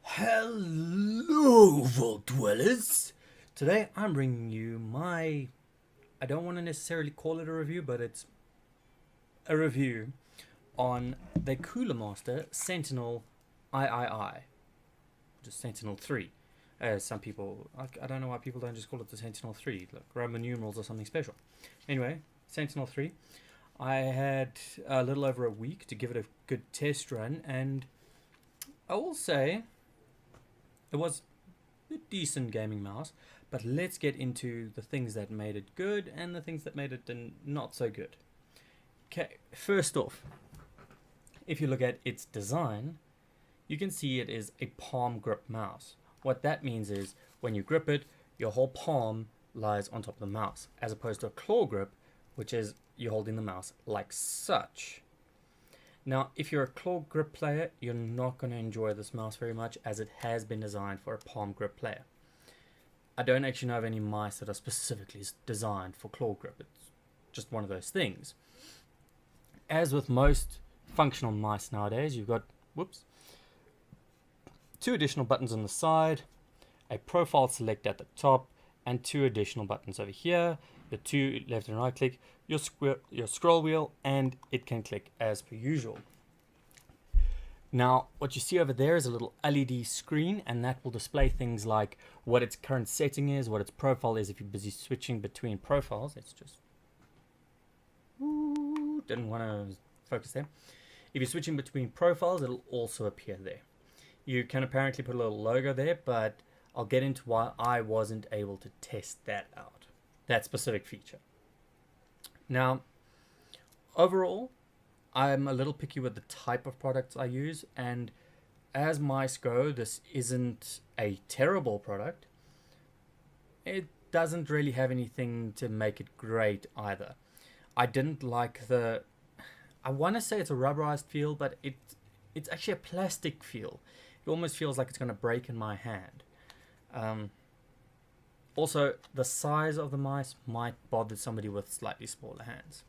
Hello, Vault Dwellers! Today I'm bringing you my. I don't want to necessarily call it a review, but it's a review on the Cooler Master Sentinel III, just Sentinel 3. As some people. I don't know why people don't just call it the Sentinel 3, like Roman numerals or something special. Anyway, Sentinel 3. I had a little over a week to give it a good test run, and I will say it was a decent gaming mouse, but let's get into the things that made it good and the things that made it not so good. Okay, first off, if you look at its design, you can see it is a palm grip mouse. What that means is when you grip it, your whole palm lies on top of the mouse, as opposed to a claw grip, which is you're holding the mouse like such. Now, if you're a claw grip player, you're not going to enjoy this mouse very much, as it has been designed for a palm grip player. I don't actually know of any mice that are specifically designed for claw grip. It's just one of those things. As with most functional mice nowadays, you've got, two additional buttons on the side, a profile select at the top, and two additional buttons over here, the two left and right click, your scroll wheel, and it can click as per usual. Now, what you see over there is a little LED screen, and that will display things like what its current setting is, what its profile is if you're busy switching between profiles. It's just... didn't want to focus there. If you're switching between profiles, it'll also appear there. You can apparently put a little logo there, but I'll get into why I wasn't able to test that out, that specific feature. Now, overall, I'm a little picky with the type of products I use, and as mice go, this isn't a terrible product. It doesn't really have anything to make it great either. I didn't like the... I want to say it's a rubberized feel, but it's actually a plastic feel. It almost feels like it's going to break in my hand. Also, the size of the mice might bother somebody with slightly smaller hands.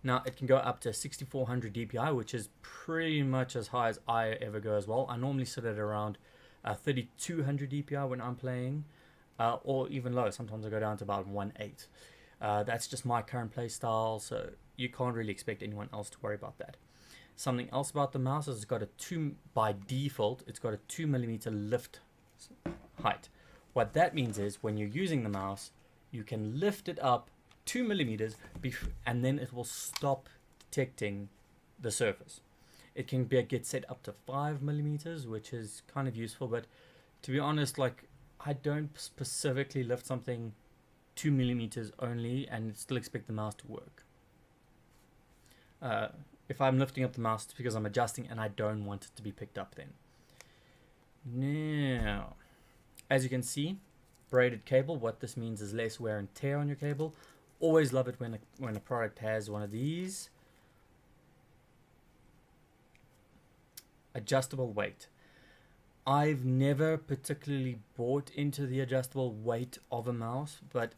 Now, it can go up to 6400 DPI, which is pretty much as high as I ever go as well. I normally sit at around 3200 DPI when I'm playing, or even low. Sometimes I go down to about 1.8. That's just my current play style, so you can't really expect anyone else to worry about that. Something else about the mouse is by default, it's got a 2mm lift height. What that means is when you're using the mouse, you can lift it up 2mm and then it will stop detecting the surface. It can get set up to 5mm, which is kind of useful, but to be honest, like, I don't specifically lift something 2mm only and still expect the mouse to work. If I'm lifting up the mouse, it's because I'm adjusting and I don't want it to be picked up then. Now, as you can see, braided cable. What this means is less wear and tear on your cable. Always love it when a product has one of these. Adjustable weight. I've never particularly bought into the adjustable weight of a mouse, but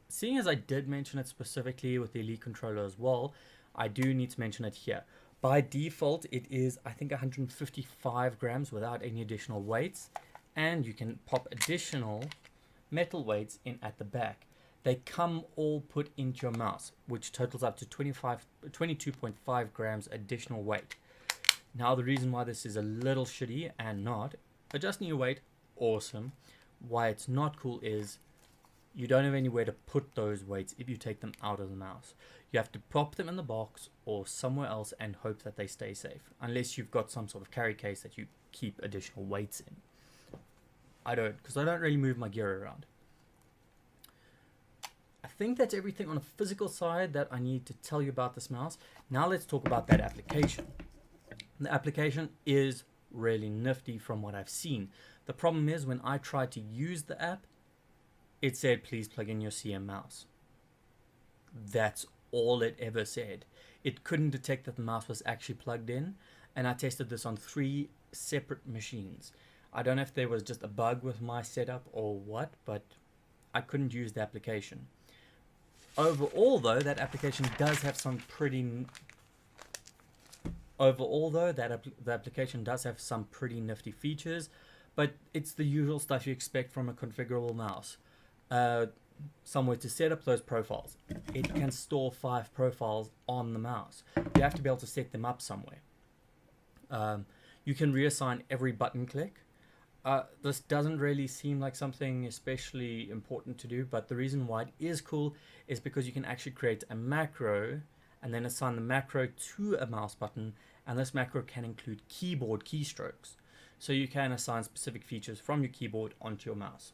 seeing as I did mention it specifically with the Elite controller as well, I do need to mention it here. By default, it is, I think, 155 grams without any additional weights, and you can pop additional metal weights in at the back. They come all put into your mouse, which totals up to 22.5 grams additional weight. Now, the reason why this is a little shitty and not adjusting your weight, awesome. Why it's not cool is you don't have anywhere to put those weights if you take them out of the mouse. You have to prop them in the box or somewhere else and hope that they stay safe, unless you've got some sort of carry case that you keep additional weights in. I don't, because I don't really move my gear around. I think that's everything on a physical side that I need to tell you about this mouse. Now let's talk about that application. The application is really nifty from what I've seen. The problem is when I tried to use the app, it said please plug in your CM mouse. That's all it ever said. It couldn't detect that the mouse was actually plugged in, and I tested this on 3 separate machines. I don't know if there was just a bug with my setup or what, but I couldn't use the application. Overall, though, that application does have some pretty. The application does have some pretty nifty features, but it's the usual stuff you expect from a configurable mouse. Somewhere to set up those profiles. It can store 5 profiles on the mouse. You have to be able to set them up somewhere. You can reassign every button click. This doesn't really seem like something especially important to do, but the reason why it is cool is because you can actually create a macro and then assign the macro to a mouse button, and this macro can include keyboard keystrokes. So you can assign specific features from your keyboard onto your mouse.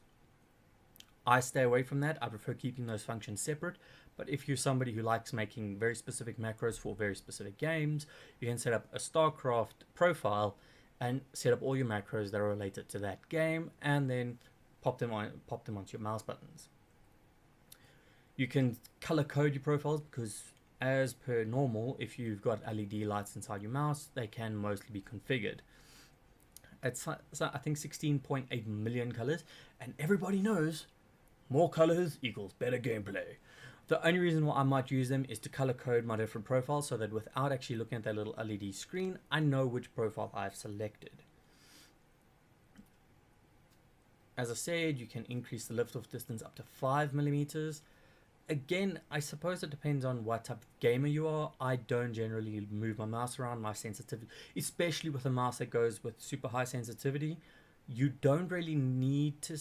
I stay away from that. I prefer keeping those functions separate, but if you're somebody who likes making very specific macros for very specific games, you can set up a StarCraft profile and set up all your macros that are related to that game, and then pop them onto your mouse buttons. You can color code your profiles because, as per normal, if you've got LED lights inside your mouse, they can mostly be configured. It's I think 16.8 million colors, and everybody knows more colors equals better gameplay. The only reason why I might use them is to color code my different profiles so that without actually looking at that little LED screen, I know which profile I've selected. As I said, you can increase the lift-off distance up to 5 millimeters. Again, I suppose it depends on what type of gamer you are. I don't generally move my mouse around. My sensitivity, especially with a mouse that goes with super high sensitivity, you don't really need to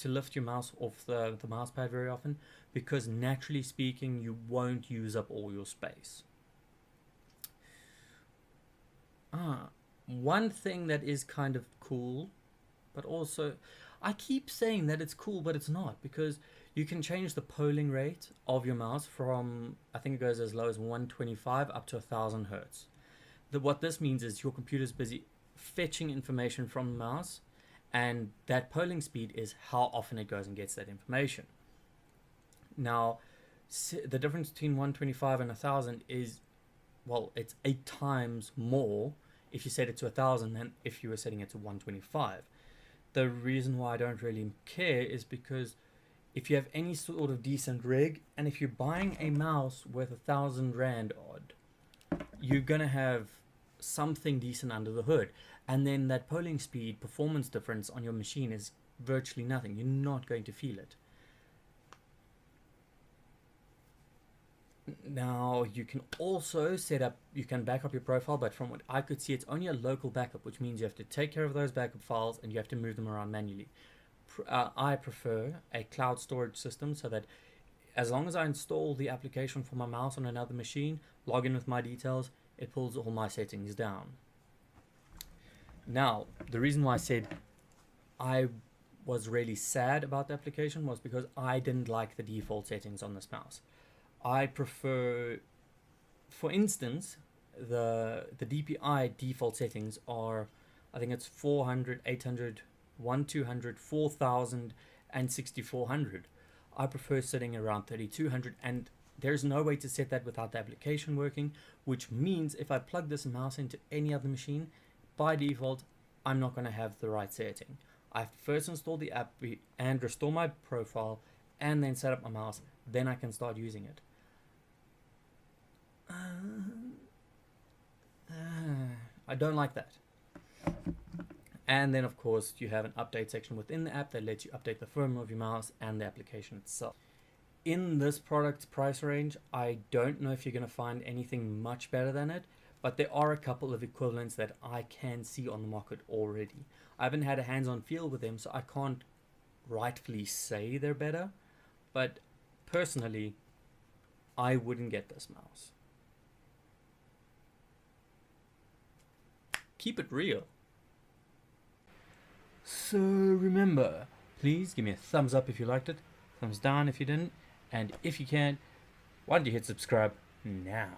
lift your mouse off the mouse pad very often, because naturally speaking you won't use up all your space. One thing that is kind of cool, but also I keep saying that it's cool but it's not, because you can change the polling rate of your mouse from, I think it goes as low as 125 up to 1000 hertz. What this means is your computer's busy fetching information from the mouse, and that polling speed is how often it goes and gets that information. Now, the difference between 125 and 1000 is, well, it's 8 times more if you set it to 1000 than if you were setting it to 125. The reason why I don't really care is because if you have any sort of decent rig, and if you're buying a mouse worth 1,000 rand odd, you're gonna have something decent under the hood, and then that polling speed performance difference on your machine is virtually nothing. You're not going to feel it. Now you can also you can back up your profile, but from what I could see, it's only a local backup, which means you have to take care of those backup files and you have to move them around manually. I prefer a cloud storage system, so that as long as I install the application for my mouse on another machine, log in with my details, it pulls all my settings down. Now, the reason why I said I was really sad about the application was because I didn't like the default settings on this mouse. I prefer, for instance, the DPI default settings are, I think it's 400, 800, 1200, 4000, and 6400. I prefer sitting around 3200, and there's no way to set that without the application working, which means if I plug this mouse into any other machine, by default, I'm not going to have the right setting. I have to first install the app and restore my profile, and then set up my mouse. Then I can start using it. I don't like that. And then, of course, you have an update section within the app that lets you update the firmware of your mouse and the application itself. In this product's price range, I don't know if you're going to find anything much better than it, but there are a couple of equivalents that I can see on the market already. I haven't had a hands-on feel with them, so I can't rightfully say they're better, but personally, I wouldn't get this mouse. Keep it real. So remember, please give me a thumbs up if you liked it, thumbs down if you didn't, and if you can, why don't you hit subscribe now?